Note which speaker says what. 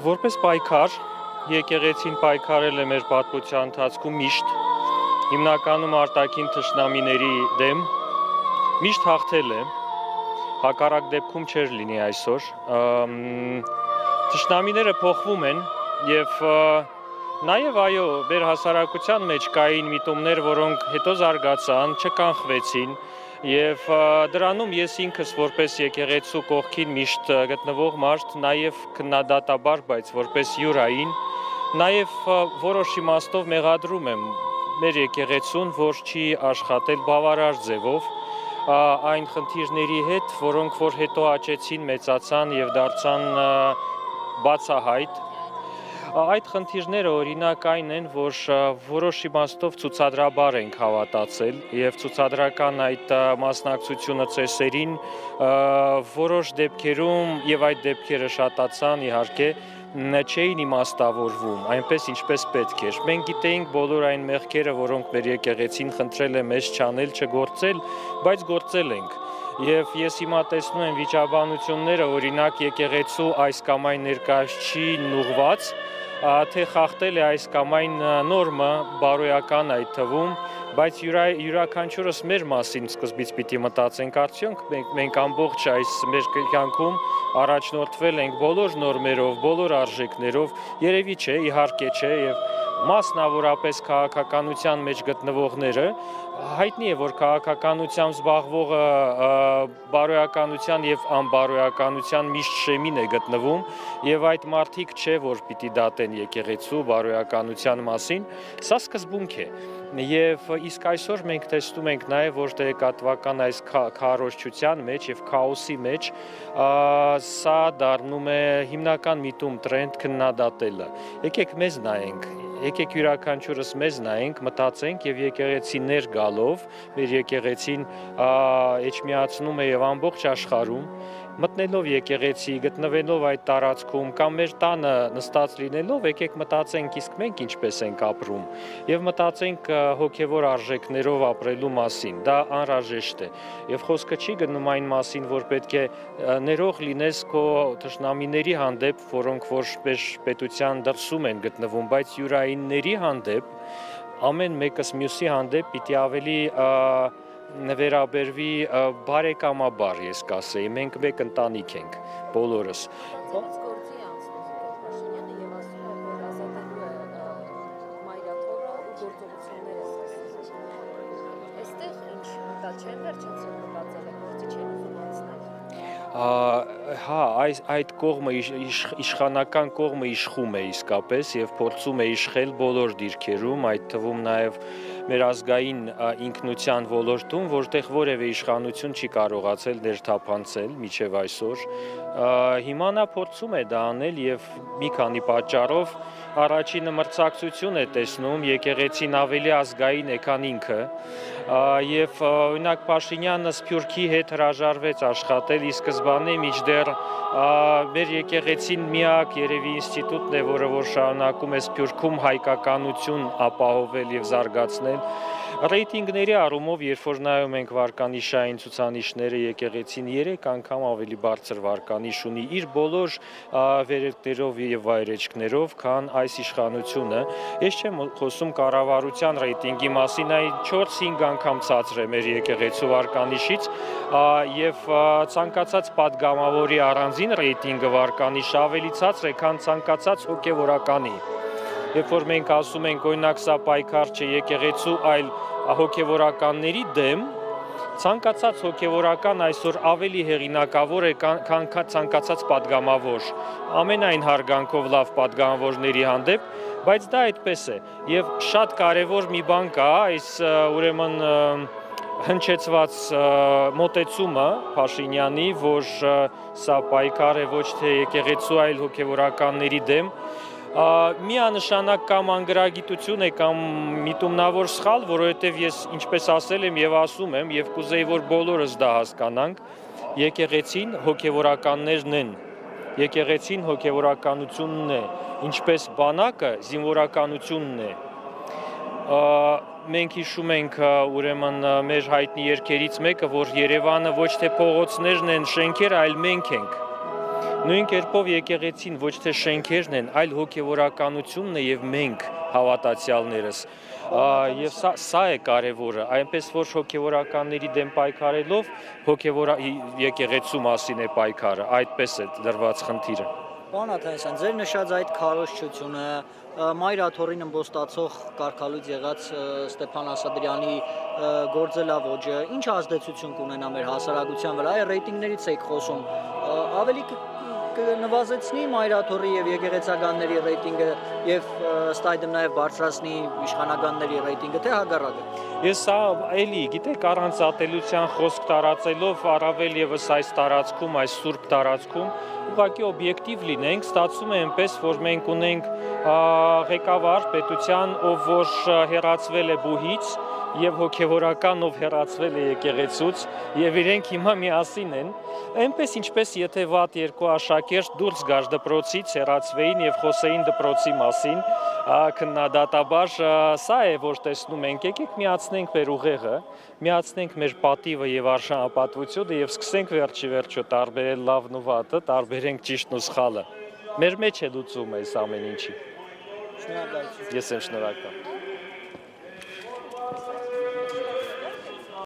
Speaker 1: Որպես պայքար, եկեղեցին պայքարել է մեր պատմության ընթացքում միշտ, հիմնականում արտաքին թշնամիների դեմ, միշտ հաղթել է, հակառակ դեպքում չէր լինի այսօր։ Թշնամիները փոխվում են եւ նաեւ այո, մեր հասարակության մեջ կային միտումներ, որոնք հետո զարգացան, չկանխվեցին եւ դրանում ես ինքս որպես եկեղեցու կողքին միշտ գտնվող մարդ, նաեւ քննադատաբար, բայց որպես յուրային, նաեւ որոշ իմաստով մեղադրում եմ մեր եկեղեցուն, որ չի աշխատել բավարար ձևով այն խնդիրների հետ, որոնք որ հետո աճեցին, մեծացան եւ դարձան բացահայտ։ Այդ խնդիրները օրինակ այն են, որ որոշ իմաստով ցուցադրաբար ենք հավատացել եւ ցուցադրական այդ մասնակցությունը ծեսերին որոշ դեպքերում եւ այդ դեպքերը շատացան իհարկե չէին իմաստավորվում, այնպես ինչպես պետք էր։ Մենք գիտեինք բոլոր այն մեղքերը, որոնք մեր եկեղեցին խնդրել է մեզ չանել, չգործել, բայց գործել ենք։ Եվ ես հիմա տեսնում եմ վիճաբանությունները, օրինակ եկեղեցու այս կամ այն ներկայացուցչին ուղված, թե խախտել է այս կամ այն նորմը, բարոյական այդ թվում, բայց յուրաքանչյուրս մեր մասին սկզբից պիտի մտածենք, արդյոք մենք ամբողջ այս մեր կյանքում առաջնորդվել ենք բոլոր նորմերով, բոլոր արժեքներով, երևի չէ, իհարկե չէ, եւ մասնավորապես քաղաքականության մեջ գտնվողները հայտնի է, որ քաղաքականությամբ զբաղվողը բարոյականության եւ անբարոյականության միշտ շեմին է գտնվում եւ այդ մարդիկ չէ, որ պիտի դատեն եկեղեցու բարոյականության մասին, սա սկզբունք է։ Եվ իսկ այսօր մենք տեսնում ենք նաև, որ տեղեկատվական այս քարոզչության մեջ եւ քաոսի մեջ սա դառնում է հիմնական միտում տրենդ քննադատելը։ Եկեք մեզ նայենք, եկեք յուրաքանչյուրս մեզ նայենք, մտածենք եւ եկեղեցիներ գալով, մեր եկեղեցին էջմիածնում է եւ ամբողջ աշխարհում մտնելով եկեղեցի, գտնվելով այդ տարածքում կամ մեր տանը նստած լինելով, եկեք մտածենք իսկ մենք ինչպես ենք ապրում եւ մտածենք հոգեվոր արժեքներով ապրելու մասին, դա անհրաժեշտ է եւ խոսքը չի գնում այն մասին, որ պետք է ներող լինես քո թշնամիների հանդեպ, որոնք որ պետության դրսում են գտնվում, բայց յուրայինների հանդեպ ամեն մեկս մյուսի հանդեպ պիտի ավելի վերաբերվի բարեկամաբար, ես կասեի, մենք մեկ ընտանիք ենք, բոլորս։ Հա, այդ կողմը, իշխանական կողմը իշխում է իսկապես եւ փորձում է իշխել բոլոր դիրքերում, այդ թվում նաեւ մեր ազգային ինքնության ոլորտում, որտեղ որևէ իշխանություն չի կարողացել ներթափանցել մինչև այսօր։ Հիմա նա փորձում է դա անել եւ մի քանի պատճառով առաջինը մրցակցություն է տեսնում, եկեղեցին ավելի ազգային է, քան ինքը, եւ օրինակ Փաշինյանը Սփյուռքի հետ հրաժարվեց աշխատել ի սկզբանե, մինչդեռ մեր եկեղեցին միակ երևի ինստիտուտն է, որը որ շարունակում է Սփյուռքում հայկականություն ապահովել եւ զարգացնել։ Ռեյտինգների առումով, երբ որ նայում ենք վարկանիշային ցուցանիշները, եկեղեցին 3 անգամ ավելի բարձր վարկանիշ ունի իր բոլոր վերելքներով եւ վայրեջքներով, քան այս իշխանությունը։ Ես չեմ խոսում կառավարության ռեյտինգի մասին, այն 4-5 անգամ ցածր է մեր եկեղեցու վարկանիշից եւ ցանկացած падգամավորի առանձին ռեյտինգը վարկանիշ ավելի ցածր է, քան ցանկացած հոգեվորականի։ Երբ որ մենք ասում ենք, օրինակ սա պայքար չէ եկեղեցու, այլ հոգեվորականների դեմ, ցանկացած հոգեվորական այսօր ավելի հեղինակավոր է, քան ցանկացած падգամավոր, ամենայն հարգանքով լավ падգամավորների հանդեպ, բայց դա այդպես է։ Եվ շատ կարևոր մի բան կա, այս ուրեմն հնչեցված մոտեցումը Փաշինյանի, որ սա պայքար է ոչ թե եկեղեցու, այլ հոգեվորականների դեմ, միանշանակ կամ անգրագիտություն է կամ միտումնավոր սխալ, որովհետև ես ինչպես ասել եմ եւ ասում եմ եւ կուզեի որ բոլորս դա հասկանանք, եկեղեցին հոգեվորականներն են, եկեղեցին հոգեվորականությունն է, ինչպես բանակը զինվորականությունն է։ Մենք հիշում ենք ուրեմն մեր հայտնի երգերից մեկը, որ Երևանը ոչ թե փողոցներն են, շենքերը, այլ մենք ենք։ Նույն կերպով եկեղեցին ոչ թե շենքերն են, այլ հոգևորականությունն է եւ մենք հավատացյալներս։ Եվ սա է կարևորը, այնպես որ հոգևորականների դեմ պայքարելով եկեղեցու մասին է պայքարը, այդպես է դրված խնդիրը։
Speaker 2: Պարոն Աթանասյան, ձեր նշած այդ քարոզչությունը, մայրաթորին ըմբոստացող կարգալույծ եղած Ստեփան Ասատրյանի գործելավոճը, ինչ ազդեցություն կունենա մեր հասարակության վրա, այ ռեյտինգներից եք խոսում, ավելի կնվազեցնի մայրաթորի եւ եկեղեցականների ռեյտինգը եւ ըստ այդմ նաեւ բարձրացնի իշխանականների ռեյտինգը, թե հակառակը։
Speaker 1: Ես սա էլի, գիտեք, առանց ատելության խոսք տարածելով, առավել եւս այս տարածքում, այս սուրբ տարածքում, ուղղակի օբյեկտիվ լինենք, ստացվում է այնպես, որ մենք ունենք ղեկավար պետության, ով որ հեռացվել է բուհից եւ հոգեվորական, ով հեռացվել է եկեղեցուց եւ իրենք հիմա միասին են, այնպես ինչպես եթե վատ երկու աշակերտ դուրս գար դպրոցից, հեռացվեին եւ խոսեին դպրոցի մասին, քննադատաբար, սա է որ տեսնում ենք, եկեք միացնենք մեր ուղեղը, միացնենք մեր պատիվը եւ արժանապատվությունը եւ սկսենք վերջի վերջո տարբերել լավն ու վատը, տարբերենք ճիշտն ու սխալը։ Մեր մեջ է լուծումը այս ամեն ինչի։
Speaker 2: Շնորհակալություն։
Speaker 1: Ես եմ շնորհակալ։